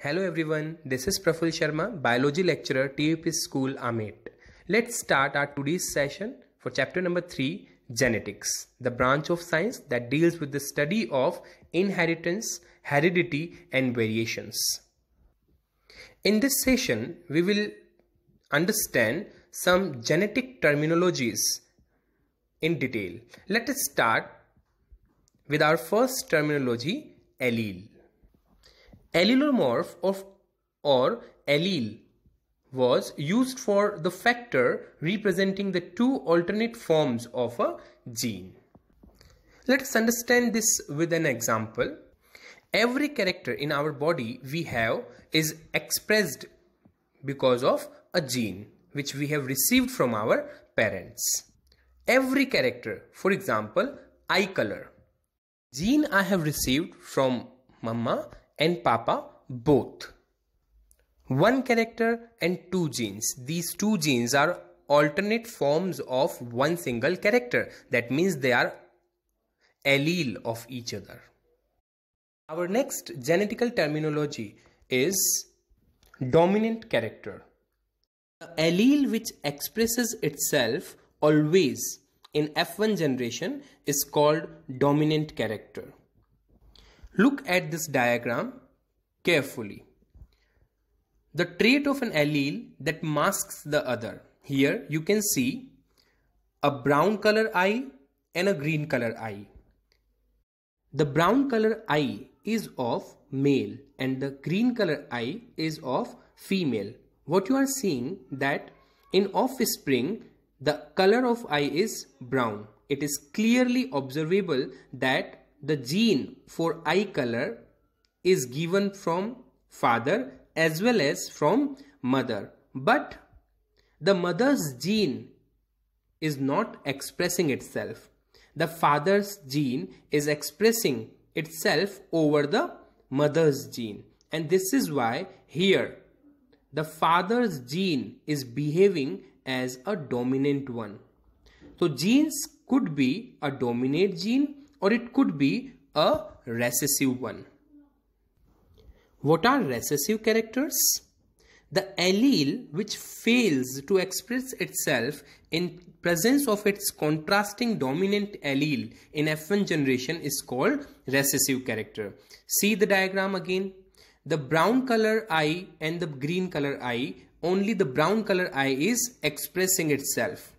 Hello everyone, this is Praful Sharma, Biology Lecturer, TUP School, Amet. Let's start our today's session for chapter number 3, Genetics, the branch of science that deals with the study of inheritance, heredity and variations. In this session, we will understand some genetic terminologies in detail. Let us start with our first terminology, allele. Allelomorph or allele was used for the factor representing the two alternate forms of a gene. Let us understand this with an example. Every character in our body we have is expressed because of a gene which we have received from our parents. Every character, for example, eye color, gene I have received from Mama and Papa both. One character and two genes. These two genes are alternate forms of one single character. That means they are allele of each other. Our next genetical terminology is dominant character. The allele which expresses itself always in F1 generation is called dominant character. Look at this diagram carefully. The trait of an allele that masks the other. Here you can see a brown color eye and a green color eye. The brown color eye is of male and the green color eye is of female. What you are seeing that in offspring the color of eye is brown. It is clearly observable that the gene for eye color is given from father as well as from mother, but the mother's gene is not expressing itself. The father's gene is expressing itself over the mother's gene, and this is why here the father's gene is behaving as a dominant one. So genes could be a dominant gene or it could be a recessive one. What are recessive characters? The allele which fails to express itself in presence of its contrasting dominant allele in F1 generation is called recessive character. See the diagram again. The brown color eye and the green color eye, only the brown color eye is expressing itself.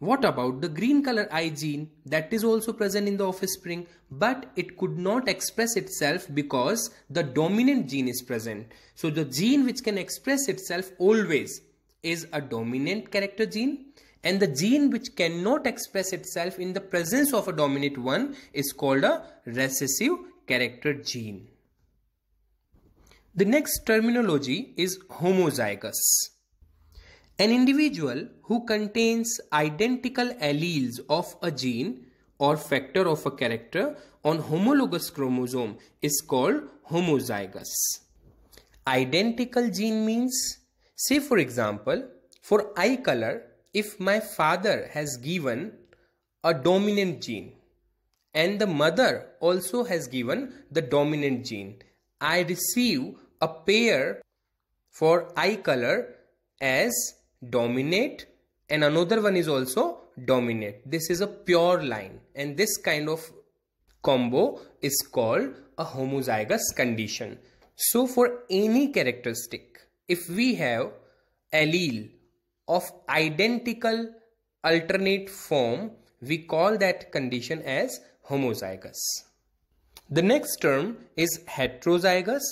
What about the green color eye gene? That is also present in the offspring, but it could not express itself because the dominant gene is present. So the gene which can express itself always is a dominant character gene, and the gene which cannot express itself in the presence of a dominant one is called a recessive character gene. The next terminology is homozygous. An individual who contains identical alleles of a gene or factor of a character on homologous chromosome is called homozygous. Identical gene means, say for example, for eye color, if my father has given a dominant gene and the mother also has given the dominant gene, I receive a pair for eye color as dominate and another one is also dominate. This is a pure line, and this kind of combo is called a homozygous condition. So for any characteristic, if we have allele of identical alternate form, we call that condition as homozygous. The next term is heterozygous.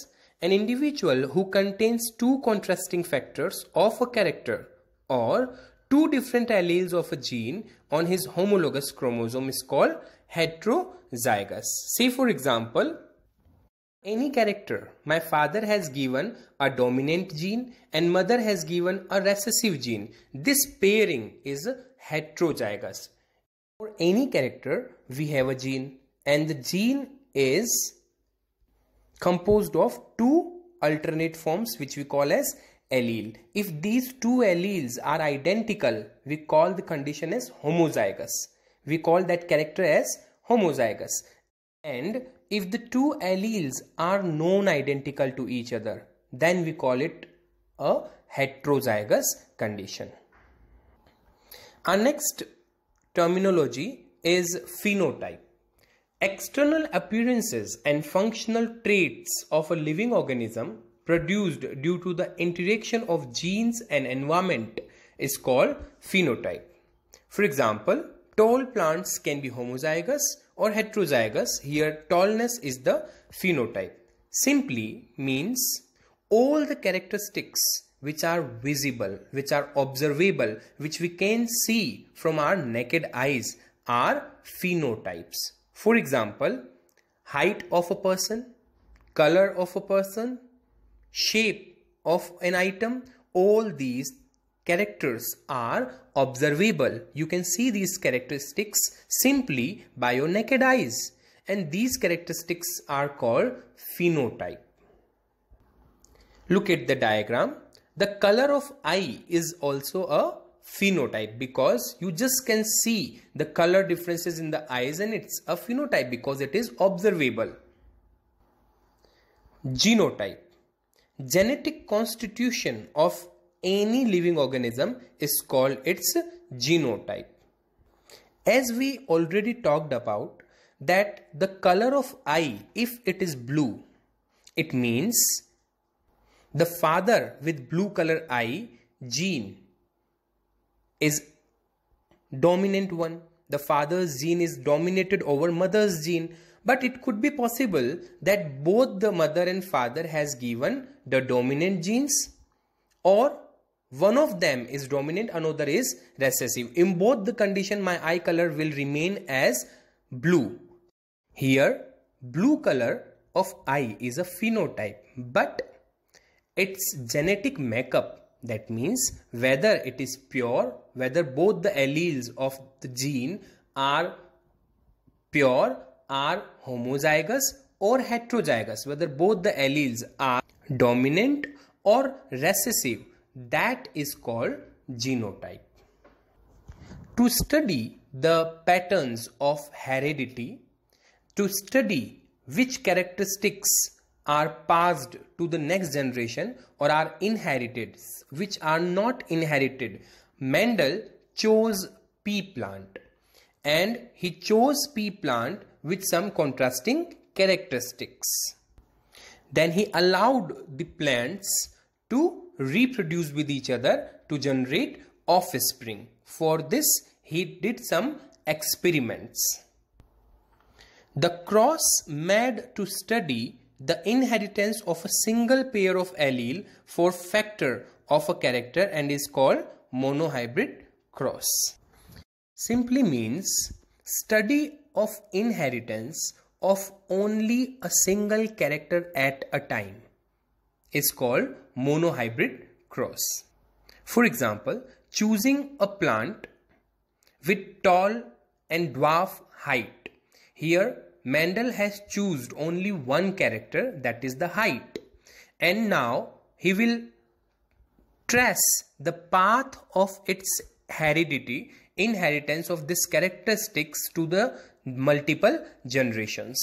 An individual who contains two contrasting factors of a character or two different alleles of a gene on his homologous chromosome is called heterozygous. Say for example, any character, my father has given a dominant gene and mother has given a recessive gene. This pairing is heterozygous. For any character, we have a gene and the gene is composed of two alternate forms which we call as allele. If these two alleles are identical, we call the condition as homozygous. We call that character as homozygous. And if the two alleles are non-identical to each other, then we call it a heterozygous condition. Our next terminology is phenotype. External appearances and functional traits of a living organism produced due to the interaction of genes and environment is called phenotype. For example, tall plants can be homozygous or heterozygous. Here tallness is the phenotype. Simply means all the characteristics which are visible, which are observable, which we can see from our naked eyes are phenotypes. For example, height of a person, color of a person, shape of an item, all these characters are observable. You can see these characteristics simply by your naked eyes, and these characteristics are called phenotype. Look at the diagram. The color of eye is also a phenotype because you just can see the color differences in the eyes, and it's a phenotype because it is observable. Genotype. Genetic constitution of any living organism is called its genotype. As we already talked about, that the color of eye, if it is blue, it means the father with blue color eye gene is dominant one. The father's gene is dominated over mother's gene. But it could be possible that both the mother and father has given the dominant genes, or one of them is dominant, another is recessive. In both the condition, my eye color will remain as blue. Here, blue color of eye is a phenotype, but its genetic makeup, that means whether it is pure, whether both the alleles of the gene are pure, are homozygous or heterozygous, whether both the alleles are dominant or recessive, that is called genotype. To study the patterns of heredity, to study which characteristics are passed to the next generation or are inherited, which are not inherited, Mendel chose pea plant, and he chose pea plant with some contrasting characteristics. Then he allowed the plants to reproduce with each other to generate offspring. For this, he did some experiments. The cross made to study the inheritance of a single pair of allele for factor of a character and is called monohybrid cross. Simply means study of inheritance of only a single character at a time is called monohybrid cross. For example, choosing a plant with tall and dwarf height. Here Mendel has chosen only one character, that is the height, and now he will trace the path of its heredity, inheritance of this characteristics to the multiple generations.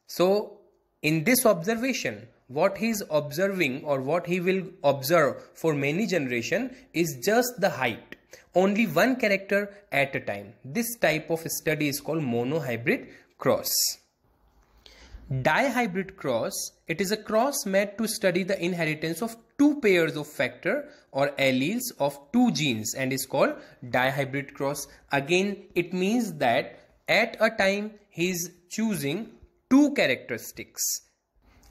So in this observation, what he is observing or what he will observe for many generations is just the height, only one character at a time. This type of study is called monohybrid cross. Dihybrid cross, it is a cross made to study the inheritance of two pairs of factor or alleles of two genes and is called dihybrid cross. Again, it means that at a time he is choosing two characteristics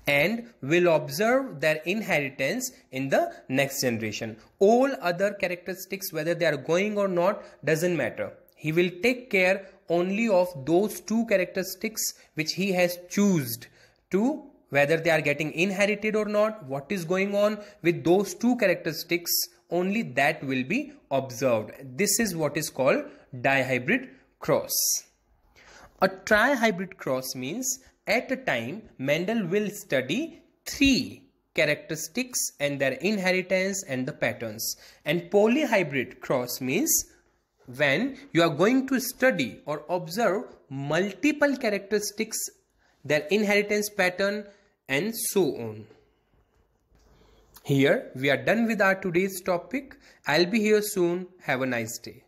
and will observe their inheritance in the next generation. All other characteristics, whether they are going or not, doesn't matter. He will take care only of those two characteristics which he has chosen to, whether they are getting inherited or not, what is going on with those two characteristics, only that will be observed. This is what is called dihybrid cross. A trihybrid cross means at a time Mendel will study three characteristics and their inheritance and the patterns. And polyhybrid cross means when you are going to study or observe multiple characteristics, their inheritance pattern and so on. Here we are done with our today's topic. I'll be here soon. Have a nice day.